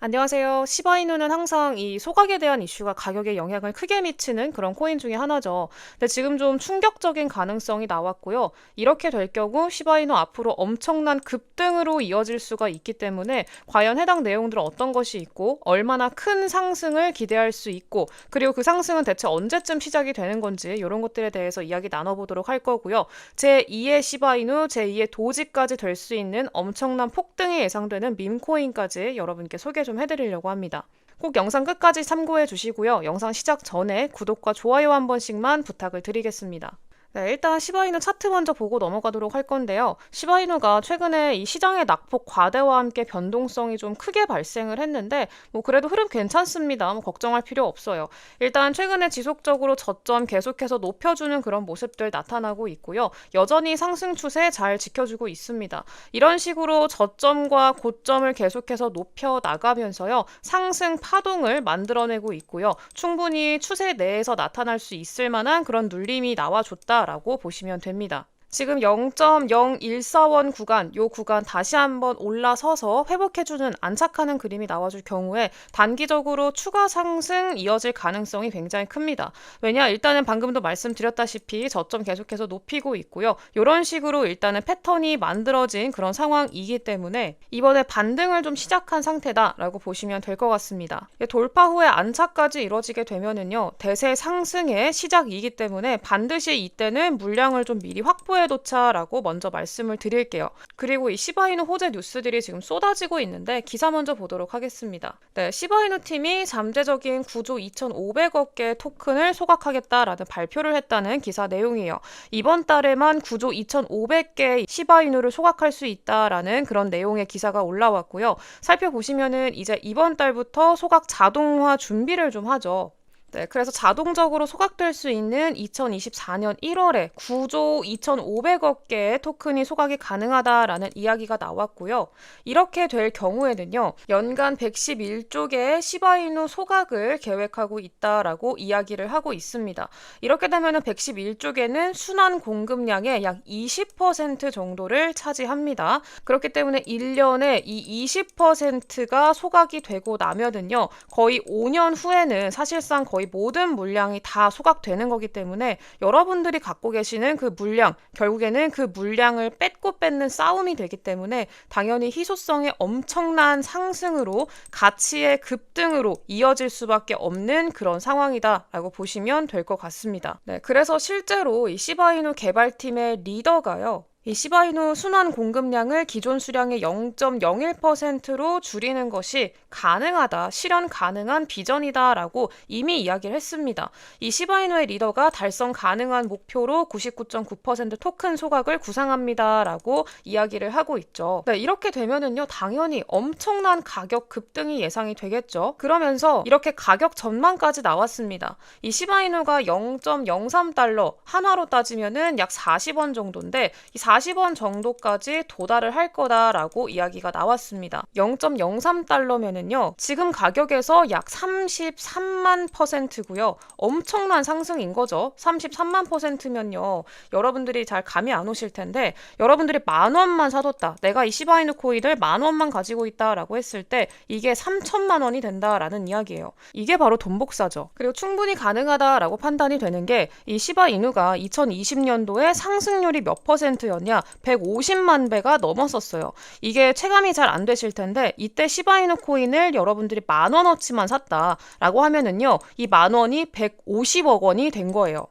안녕하세요. 시바이누는 항상 이 소각에 대한 이슈가 가격에 영향을 크게 미치는 그런 코인 중에 하나죠. 근데 지금 좀 충격적인 가능성이 나왔고요. 이렇게 될 경우 시바이누 앞으로 엄청난 급등으로 이어질 수가 있기 때문에 과연 해당 내용들은 어떤 것이 있고 얼마나 큰 상승을 기대할 수 있고 그리고 그 상승은 대체 언제쯤 시작이 되는 건지 이런 것들에 대해서 이야기 나눠보도록 할 거고요. 제2의 시바이누, 제2의 도지까지 될 수 있는 엄청난 폭등이 예상되는 밈코인까지 여러분께 소개 좀 해드리려고 합니다. 꼭 영상 끝까지 참고해 주시고요. 영상 시작 전에 구독과 좋아요 한 번씩만 부탁을 드리겠습니다. 네, 일단 시바이누 차트 먼저 보고 넘어가도록 할 건데요. 시바이누가 최근에 이 시장의 낙폭 과대와 함께 변동성이 좀 크게 발생을 했는데 그래도 흐름 괜찮습니다. 걱정할 필요 없어요. 일단 최근에 지속적으로 저점 계속해서 높여주는 그런 모습들 나타나고 있고요. 여전히 상승 추세 잘 지켜주고 있습니다. 이런 식으로 저점과 고점을 계속해서 높여 나가면서요. 상승 파동을 만들어내고 있고요. 충분히 추세 내에서 나타날 수 있을 만한 그런 눌림이 나와줬다 라고 보시면 됩니다. 지금 0.014원 구간, 요 구간 다시 한번 올라서서 회복해주는 안착하는 그림이 나와줄 경우에 단기적으로 추가 상승 이어질 가능성이 굉장히 큽니다. 왜냐? 일단은 방금도 말씀드렸다시피 저점 계속해서 높이고 있고요. 이런 식으로 일단은 패턴이 만들어진 그런 상황이기 때문에 이번에 반등을 좀 시작한 상태다라고 보시면 될 것 같습니다. 돌파 후에 안착까지 이루어지게 되면은요, 대세 상승의 시작이기 때문에 반드시 이때는 물량을 좀 미리 확보해 도차라고 먼저 말씀을 드릴게요. 그리고 이 시바이누 호재 뉴스들이 지금 쏟아지고 있는데 기사 먼저 보도록 하겠습니다. 네, 시바이누 팀이 잠재적인 9조 2,500억 개의 토큰을 소각하겠다라는 발표를 했다는 기사 내용이에요. 이번 달에만 9조 2,500개의 시바이누를 소각할 수 있다라는 그런 내용의 기사가 올라왔고요. 살펴보시면은 이제 이번 달부터 소각 자동화 준비를 좀 하죠. 네, 그래서 자동적으로 소각될 수 있는 2024년 1월에 9조 2,500억 개의 토큰이 소각이 가능하다라는 이야기가 나왔고요. 이렇게 될 경우에는요, 연간 111조 개의 시바이누 소각을 계획하고 있다라고 이야기를 하고 있습니다. 이렇게 되면 111조 개는 순환 공급량의 약 20% 정도를 차지합니다. 그렇기 때문에 1년에 이 20%가 소각이 되고 나면은요, 거의 5년 후에는 사실상 거의 모든 물량이 다 소각되는 거기 때문에 여러분들이 갖고 계시는 그 물량, 결국에는 그 물량을 뺏고 뺏는 싸움이 되기 때문에 당연히 희소성의 엄청난 상승으로 가치의 급등으로 이어질 수밖에 없는 그런 상황이다라고 보시면 될 것 같습니다. 네, 그래서 실제로 이 시바이누 개발팀의 리더가요. 이 시바이누 순환 공급량을 기존 수량의 0.01%로 줄이는 것이 가능하다, 실현 가능한 비전이다라고 이미 이야기를 했습니다. 이 시바이누의 리더가 달성 가능한 목표로 99.9% 토큰 소각을 구상합니다라고 이야기를 하고 있죠. 네, 이렇게 되면은요, 당연히 엄청난 가격 급등이 예상이 되겠죠. 그러면서 이렇게 가격 전망까지 나왔습니다. 이 시바이누가 0.03달러, 한화로 따지면은 약 40원 정도인데 이 40원 정도까지 도달을 할 거다라고 이야기가 나왔습니다. 0.03달러면은요, 지금 가격에서 약 33만 %고요. 엄청난 상승인 거죠. 33만 %면요. 여러분들이 잘 감이 안 오실 텐데, 여러분들이 10,000원만 사뒀다. 내가 이 시바이누 코인을 10,000원만 가지고 있다라고 했을 때 이게 3천만 원이 된다라는 이야기예요. 이게 바로 돈 복사죠. 그리고 충분히 가능하다라고 판단이 되는 게 이 시바이누가 2020년도에 상승률이 몇 %였냐? 150만 배가 넘었었어요. 이게 체감이 잘 안 되실 텐데 이때 시바이누 코인을 여러분들이 10,000원어치만 샀다라고 하면은요, 이 10,000원이 150억 원이 된 거예요.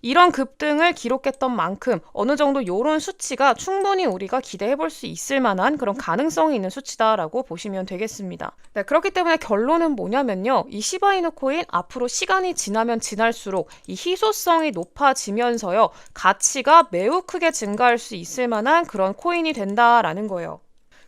이런 급등을 기록했던 만큼 어느 정도 이런 수치가 충분히 우리가 기대해 볼 수 있을 만한 그런 가능성이 있는 수치다라고 보시면 되겠습니다. 네, 그렇기 때문에 결론은 뭐냐면요. 이 시바이누 코인 앞으로 시간이 지나면 지날수록 이 희소성이 높아지면서요. 가치가 매우 크게 증가할 수 있을 만한 그런 코인이 된다라는 거예요.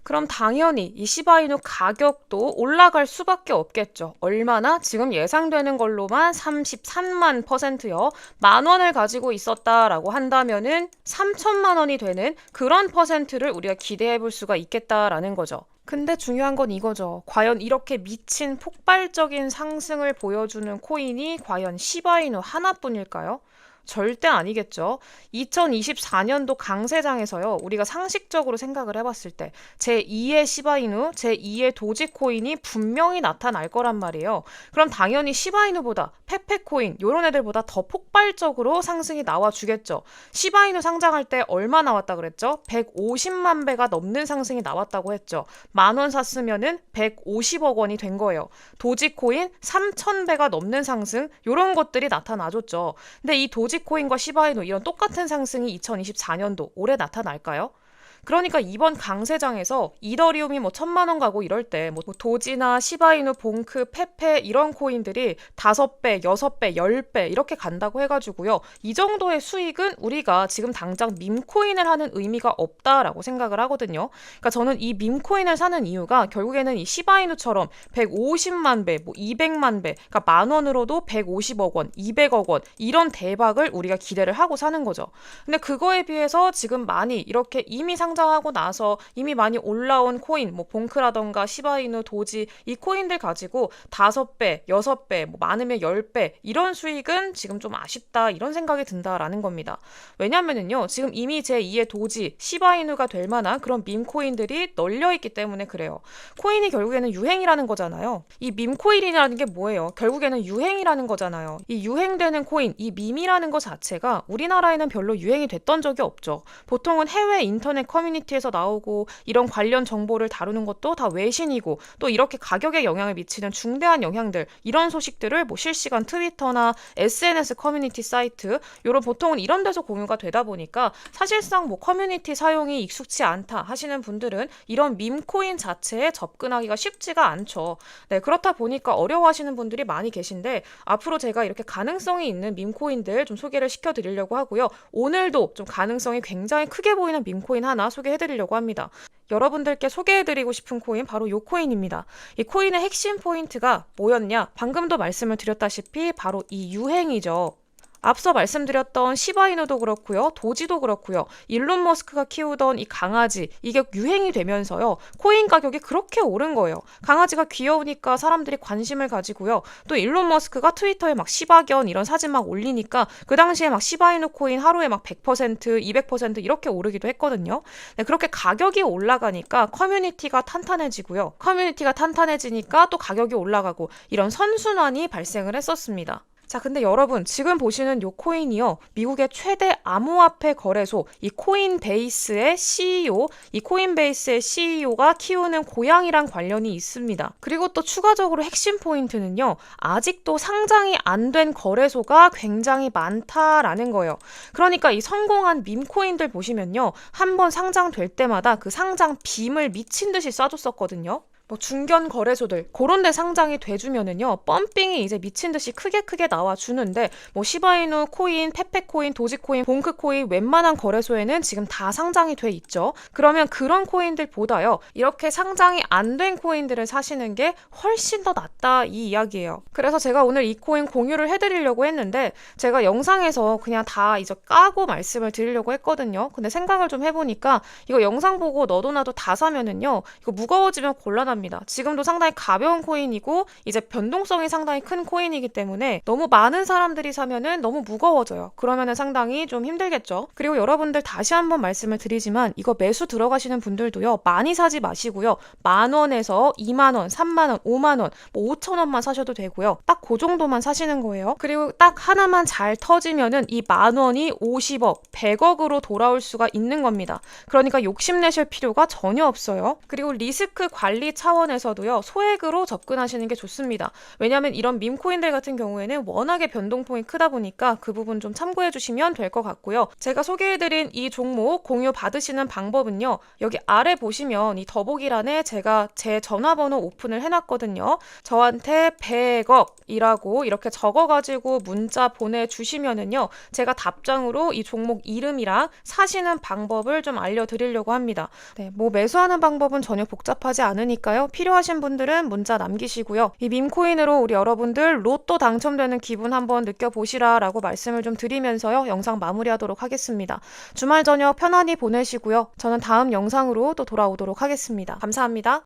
그럼 당연히 이 시바이누 가격도 올라갈 수밖에 없겠죠. 얼마나? 지금 예상되는 걸로만 33만 %요. 10,000원을 가지고 있었다라고 한다면은 3천만 원이 되는 그런 퍼센트를 우리가 기대해 볼 수가 있겠다라는 거죠. 근데 중요한 건 이거죠. 과연 이렇게 미친 폭발적인 상승을 보여주는 코인이 과연 시바이누 하나뿐일까요? 절대 아니겠죠. 2024년도 강세장에서요, 우리가 상식적으로 생각을 해봤을 때, 제2의 시바이누, 제2의 도지코인이 분명히 나타날 거란 말이에요. 그럼 당연히 시바이누보다, 페페코인, 요런 애들보다 더 폭발적으로 상승이 나와주겠죠. 시바이누 상장할 때 얼마 나왔다 그랬죠? 150만 배가 넘는 상승이 나왔다고 했죠. 10,000원 샀으면은 150억 원이 된 거예요. 도지코인 3,000배가 넘는 상승, 요런 것들이 나타나줬죠. 근데 이 도지코인과 시바이누 이런 똑같은 상승이 2024년도 올해 나타날까요? 그러니까 이번 강세장에서 이더리움이 뭐 1,000만 원 가고 이럴 때 뭐 도지나 시바이누, 봉크, 페페 이런 코인들이 5배, 6배, 10배 이렇게 간다고 해가지고요. 이 정도의 수익은 우리가 지금 당장 밈코인을 하는 의미가 없다라고 생각을 하거든요. 그러니까 저는 이 밈코인을 사는 이유가 결국에는 이 시바이누처럼 150만 배, 뭐 200만 배, 그러니까 10,000원으로도 150억 원, 200억 원 이런 대박을 우리가 기대를 하고 사는 거죠. 근데 그거에 비해서 지금 많이 이렇게 이미 상장하고 나서 이미 많이 올라온 코인, 뭐 봉크라던가 시바이누, 도지 이 코인들 가지고 5배, 6배, 뭐 많으면 10배 이런 수익은 지금 좀 아쉽다 이런 생각이 든다라는 겁니다. 왜냐면은요, 지금 이미 제2의 도지, 시바이누가 될 만한 그런 밈코인들이 널려 있기 때문에 그래요. 코인이 결국에는 유행이라는 거잖아요. 이 밈코인이라는 게 뭐예요? 결국에는 유행이라는 거잖아요. 이 유행되는 코인, 이 밈이라는 것 자체가 우리나라에는 별로 유행이 됐던 적이 없죠. 보통은 해외 인터넷 커뮤니티에서 나오고 이런 관련 정보를 다루는 것도 다 외신이고 또 이렇게 가격에 영향을 미치는 중대한 영향들 이런 소식들을 뭐 실시간 트위터나 SNS 커뮤니티 사이트 요런 보통은 이런 데서 공유가 되다 보니까 사실상 뭐 커뮤니티 사용이 익숙치 않다 하시는 분들은 이런 밈코인 자체에 접근하기가 쉽지가 않죠. 네, 그렇다 보니까 어려워하시는 분들이 많이 계신데 앞으로 제가 이렇게 가능성이 있는 밈코인들 좀 소개를 시켜드리려고 하고요. 오늘도 좀 가능성이 굉장히 크게 보이는 밈코인 하나 소개해드리려고 합니다. 여러분들께 소개해드리고 싶은 코인 바로 이 코인입니다. 이 코인의 핵심 포인트가 뭐였냐? 방금도 말씀을 드렸다시피 바로 이 유행이죠. 앞서 말씀드렸던 시바이누도 그렇고요. 도지도 그렇고요. 일론 머스크가 키우던 이 강아지 이게 유행이 되면서요. 코인 가격이 그렇게 오른 거예요. 강아지가 귀여우니까 사람들이 관심을 가지고요. 또 일론 머스크가 트위터에 막 시바견 이런 사진 막 올리니까 그 당시에 막 시바이누 코인 하루에 막 100%, 200% 이렇게 오르기도 했거든요. 네, 그렇게 가격이 올라가니까 커뮤니티가 탄탄해지고요. 커뮤니티가 탄탄해지니까 또 가격이 올라가고 이런 선순환이 발생을 했었습니다. 자, 근데 여러분 지금 보시는 요 코인이요. 미국의 최대 암호화폐 거래소 이 코인베이스의 CEO, 이 코인베이스의 CEO가 키우는 고양이랑 관련이 있습니다. 그리고 또 추가적으로 핵심 포인트는요. 아직도 상장이 안 된 거래소가 굉장히 많다라는 거예요. 그러니까 이 성공한 밈코인들 보시면요. 한번 상장될 때마다 그 상장 빔을 미친 듯이 쏴줬었거든요. 뭐 중견 거래소들 그런 데 상장이 돼주면은요 펌핑이 이제 미친 듯이 크게 나와 주는데 뭐 시바이누 코인, 페페코인, 도지코인, 봉크코인 웬만한 거래소에는 지금 다 상장이 돼 있죠. 그러면 그런 코인들보다요 이렇게 상장이 안 된 코인들을 사시는 게 훨씬 더 낫다 이 이야기예요. 그래서 제가 오늘 이 코인 공유를 해드리려고 했는데 제가 영상에서 그냥 다 이제 까고 말씀을 드리려고 했거든요. 근데 생각을 좀 해보니까 이거 영상 보고 너도 나도 다 사면은요 이거 무거워지면 곤란합니다. 지금도 상당히 가벼운 코인이고 이제 변동성이 상당히 큰 코인이기 때문에 너무 많은 사람들이 사면은 너무 무거워져요. 그러면은 상당히 좀 힘들겠죠. 그리고 여러분들 다시 한번 말씀을 드리지만 이거 매수 들어가시는 분들도요. 많이 사지 마시고요. 10,000원에서 20,000원, 30,000원, 50,000원, 뭐 5,000원만 사셔도 되고요. 딱 그 정도만 사시는 거예요. 그리고 딱 하나만 잘 터지면은 이 10,000원이 50억, 100억으로 돌아올 수가 있는 겁니다. 그러니까 욕심내실 필요가 전혀 없어요. 그리고 리스크 관리 차원에서도요. 소액으로 접근하시는 게 좋습니다. 왜냐하면 이런 밈코인들 같은 경우에는 워낙에 변동폭이 크다 보니까 그 부분 좀 참고해 주시면 될 것 같고요. 제가 소개해드린 이 종목 공유 받으시는 방법은요. 여기 아래 보시면 이 더보기란에 제가 제 전화번호 오픈을 해놨거든요. 저한테 100억이라고 이렇게 적어가지고 문자 보내주시면은요. 제가 답장으로 이 종목 이름이랑 사시는 방법을 좀 알려드리려고 합니다. 네, 뭐 매수하는 방법은 전혀 복잡하지 않으니까요. 필요하신 분들은 문자 남기시고요. 이 밈코인으로 우리 여러분들 로또 당첨되는 기분 한번 느껴보시라라고 말씀을 좀 드리면서요. 영상 마무리하도록 하겠습니다. 주말 저녁 편안히 보내시고요. 저는 다음 영상으로 또 돌아오도록 하겠습니다. 감사합니다.